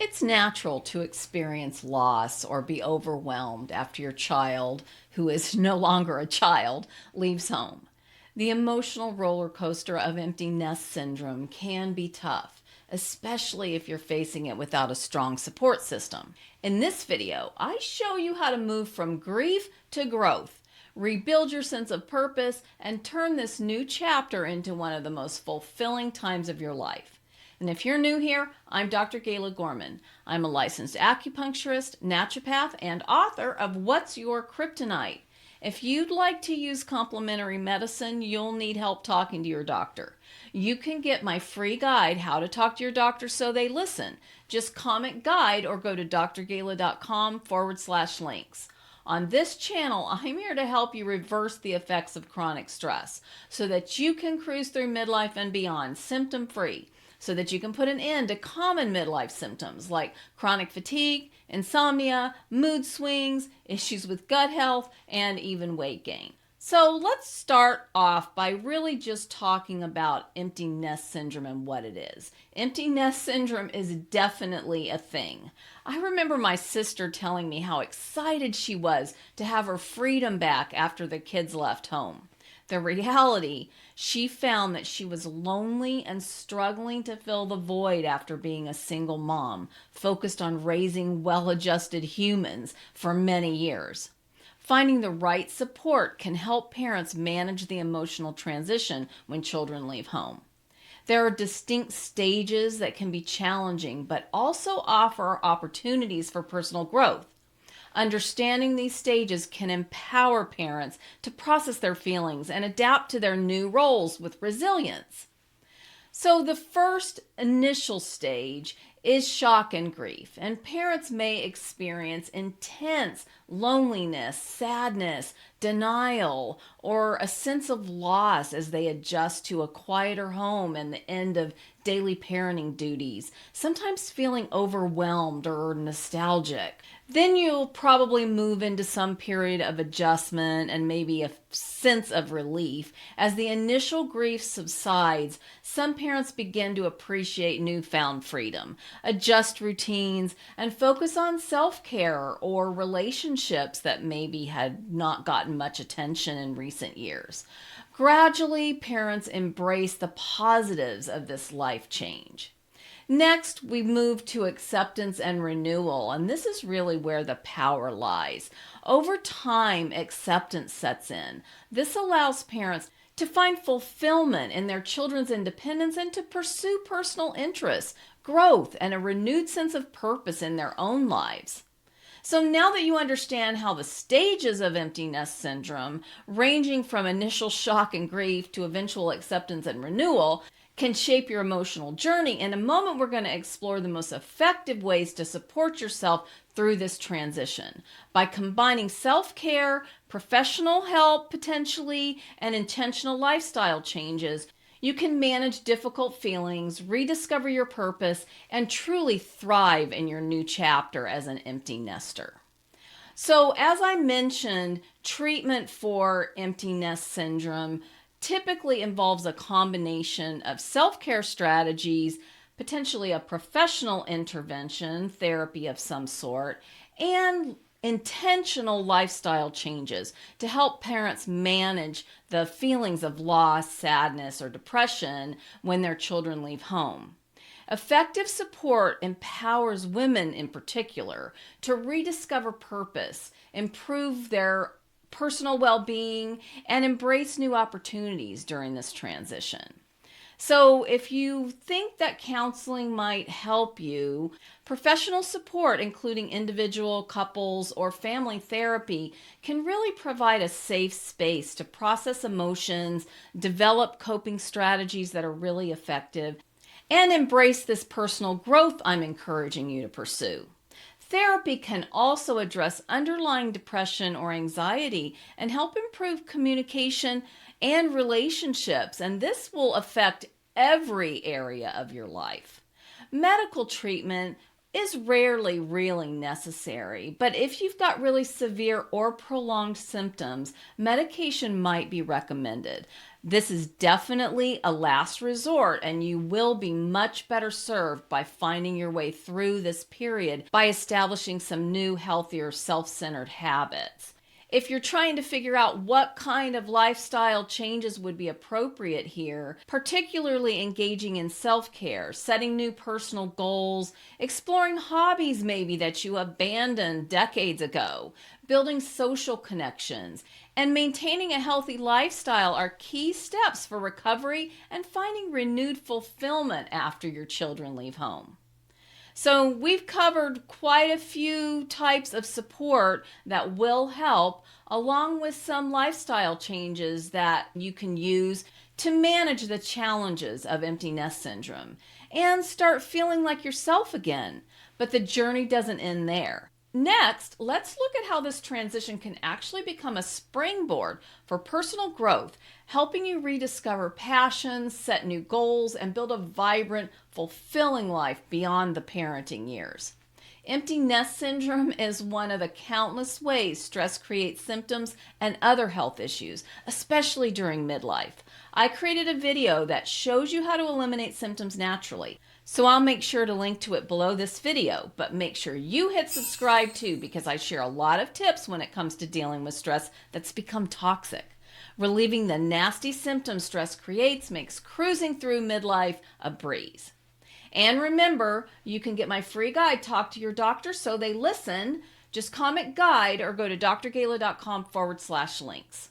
It's natural to experience loss or be overwhelmed after your child, who is no longer a child, leaves home. The emotional roller coaster of empty nest syndrome can be tough, especially if you're facing it without a strong support system. In this video, I show you how to move from grief to growth, rebuild your sense of purpose, and turn this new chapter into one of the most fulfilling times of your life. And if you're new here, I'm Dr. Gayla Gorman. I'm a licensed acupuncturist, naturopath, and author of What's Your Kryptonite? If you'd like to use complementary medicine, you'll need help talking to your doctor. You can get my free guide, How to Talk to Your Doctor So They Listen. Just comment guide or go to drgayla.com/links. On this channel, I'm here to help you reverse the effects of chronic stress so that you can cruise through midlife and beyond symptom-free, so that you can put an end to common midlife symptoms like chronic fatigue, insomnia, mood swings, issues with gut health, and even weight gain. So let's start off by really just talking about empty nest syndrome and what it is. Empty nest syndrome is definitely a thing. I remember my sister telling me how excited she was to have her freedom back after the kids left home. The reality, she found that she was lonely and struggling to fill the void after being a single mom, focused on raising well-adjusted humans for many years. Finding the right support can help parents manage the emotional transition when children leave home. There are distinct stages that can be challenging, but also offer opportunities for personal growth. Understanding these stages can empower parents to process their feelings and adapt to their new roles with resilience. So the first initial stage is shock and grief, and parents may experience intense loneliness, sadness, denial, or a sense of loss as they adjust to a quieter home and the end of daily parenting duties, sometimes feeling overwhelmed or nostalgic. Then you'll probably move into some period of adjustment and maybe a sense of relief. As the initial grief subsides, some parents begin to appreciate newfound freedom, adjust routines, and focus on self-care or relationships that maybe had not gotten much attention in recent years. Gradually, parents embrace the positives of this life change. Next, we move to acceptance and renewal, and this is really where the power lies. Over time, acceptance sets in. This allows parents to find fulfillment in their children's independence and to pursue personal interests, growth, and a renewed sense of purpose in their own lives. So now that you understand how the stages of empty nest syndrome, ranging from initial shock and grief to eventual acceptance and renewal, can shape your emotional journey, in a moment we're going to explore the most effective ways to support yourself through this transition. By combining self-care, professional help potentially, and intentional lifestyle changes, you can manage difficult feelings, rediscover your purpose, and truly thrive in your new chapter as an empty nester. So, as I mentioned, treatment for empty nest syndrome typically involves a combination of self-care strategies, potentially a professional intervention, therapy of some sort, and intentional lifestyle changes to help parents manage the feelings of loss, sadness, or depression when their children leave home. Effective support empowers women in particular to rediscover purpose, improve their personal well-being, and embrace new opportunities during this transition. So if you think that counseling might help you, professional support, including individual, couples, or family therapy, can really provide a safe space to process emotions, develop coping strategies that are really effective, and embrace this personal growth I'm encouraging you to pursue. Therapy can also address underlying depression or anxiety and help improve communication and relationships, and this will affect every area of your life. Medical treatment is rarely really necessary, but if you've got really severe or prolonged symptoms, medication might be recommended. This is definitely a last resort, and you will be much better served by finding your way through this period by establishing some new, healthier, self-centered habits. If you're trying to figure out what kind of lifestyle changes would be appropriate here, particularly engaging in self-care, setting new personal goals, exploring hobbies maybe that you abandoned decades ago, building social connections, and maintaining a healthy lifestyle are key steps for recovery and finding renewed fulfillment after your children leave home. So we've covered quite a few types of support that will help, along with some lifestyle changes that you can use to manage the challenges of empty nest syndrome and start feeling like yourself again. But the journey doesn't end there. Next, let's look at how this transition can actually become a springboard for personal growth, helping you rediscover passions, set new goals, and build a vibrant, fulfilling life beyond the parenting years. Empty nest syndrome is one of the countless ways stress creates symptoms and other health issues, especially during midlife. I created a video that shows you how to eliminate symptoms naturally. So I'll make sure to link to it below this video, but make sure you hit subscribe too, because I share a lot of tips when it comes to dealing with stress that's become toxic. Relieving the nasty symptoms stress creates makes cruising through midlife a breeze. And remember, you can get my free guide, Talk to Your Doctor So They Listen. Just comment guide or go to drgala.com/links.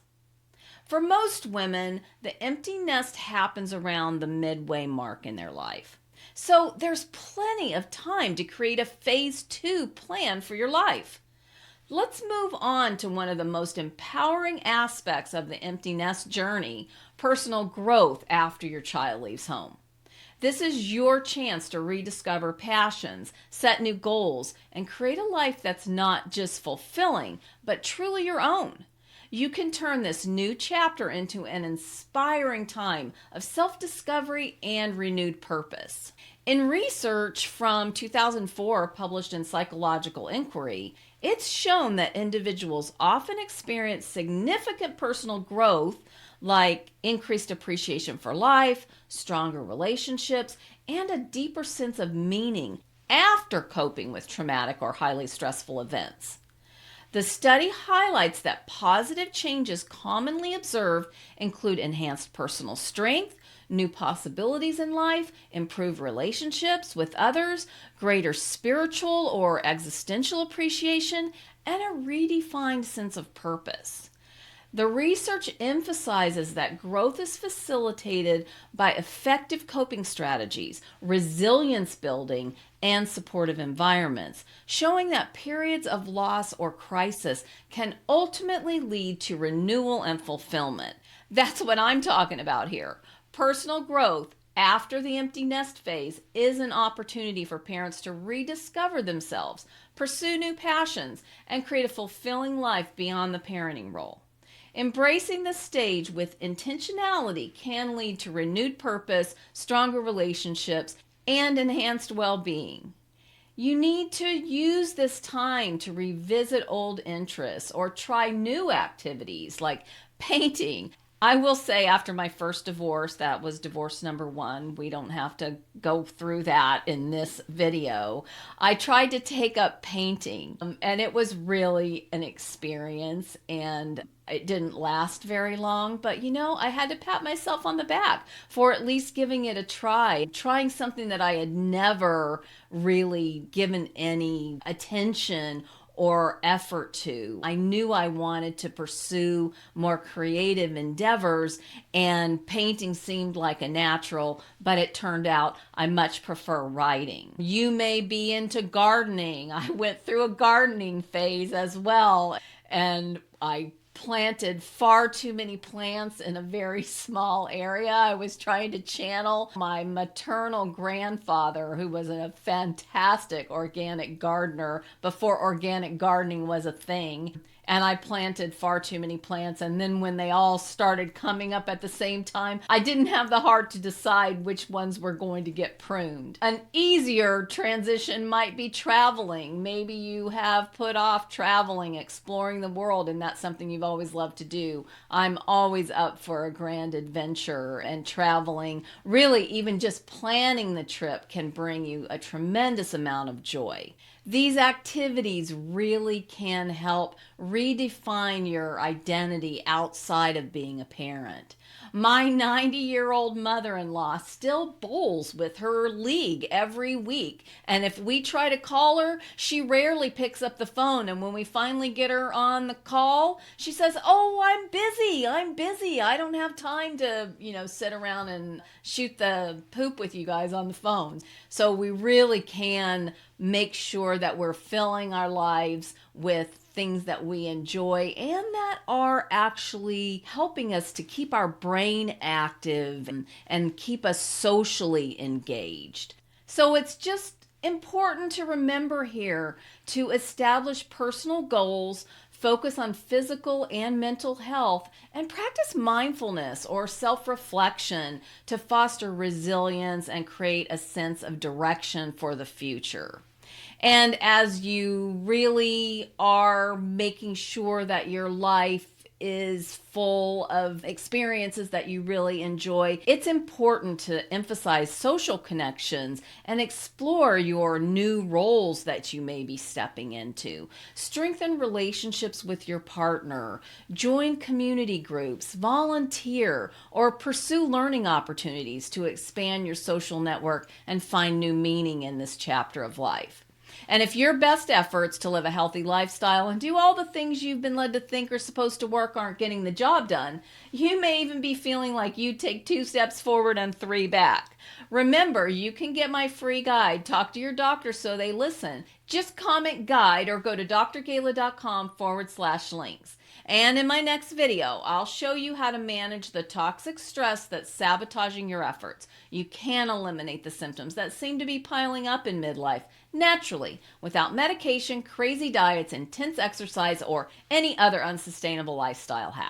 For most women, the empty nest happens around the midway mark in their life. So there's plenty of time to create a phase 2 plan for your life. Let's move on to one of the most empowering aspects of the empty nest journey, personal growth after your child leaves home. This is your chance to rediscover passions, set new goals, and create a life that's not just fulfilling, but truly your own. You can turn this new chapter into an inspiring time of self-discovery and renewed purpose. In research from 2004 published in Psychological Inquiry, it's shown that individuals often experience significant personal growth like increased appreciation for life, stronger relationships, and a deeper sense of meaning after coping with traumatic or highly stressful events. The study highlights that positive changes commonly observed include enhanced personal strength, new possibilities in life, improved relationships with others, greater spiritual or existential appreciation, and a redefined sense of purpose. The research emphasizes that growth is facilitated by effective coping strategies, resilience building, and supportive environments, showing that periods of loss or crisis can ultimately lead to renewal and fulfillment. That's what I'm talking about here. Personal growth after the empty nest phase is an opportunity for parents to rediscover themselves, pursue new passions, and create a fulfilling life beyond the parenting role. Embracing the stage with intentionality can lead to renewed purpose, stronger relationships, and enhanced well-being. You need to use this time to revisit old interests or try new activities like painting. I will say after my first divorce, that was divorce number 1. We don't have to go through that in this video. I tried to take up painting and it was really an experience and it didn't last very long, but I had to pat myself on the back for at least giving it a try, trying something that I had never really given any attention or effort to. I knew I wanted to pursue more creative endeavors, and painting seemed like a natural, but it turned out I much prefer writing. You may be into gardening. I went through a gardening phase as well, and I planted far too many plants in a very small area. I was trying to channel my maternal grandfather, who was a fantastic organic gardener before organic gardening was a thing. and I planted far too many plants. And then when they all started coming up at the same time, I didn't have the heart to decide which ones were going to get pruned. An easier transition might be traveling. Maybe you have put off traveling, exploring the world, and that's something you've always loved to do. I'm always up for a grand adventure, and traveling, really even just planning the trip, can bring you a tremendous amount of joy. These activities really can help redefine your identity outside of being a parent. My 90-year-old mother-in-law still bowls with her league every week. And if we try to call her, she rarely picks up the phone. And when we finally get her on the call, she says, "Oh, I'm busy. I don't have time to, sit around and shoot the poop with you guys on the phone." So we really can make sure that we're filling our lives with things that we enjoy and that are actually helping us to keep our brain active and keep us socially engaged. So it's just important to remember here to establish personal goals, focus on physical and mental health, and practice mindfulness or self-reflection to foster resilience and create a sense of direction for the future. And as you really are making sure that your life is full of experiences that you really enjoy, it's important to emphasize social connections and explore your new roles that you may be stepping into. Strengthen relationships with your partner, join community groups, volunteer, or pursue learning opportunities to expand your social network and find new meaning in this chapter of life. And if your best efforts to live a healthy lifestyle and do all the things you've been led to think are supposed to work aren't getting the job done, you may even be feeling like you take 2 steps forward and 3 back. Remember, you can get my free guide, Talk to Your Doctor So They Listen. Just comment guide or go to drgayla.com/links. And in my next video, I'll show you how to manage the toxic stress that's sabotaging your efforts. You can eliminate the symptoms that seem to be piling up in midlife naturally, without medication, crazy diets, intense exercise, or any other unsustainable lifestyle hack.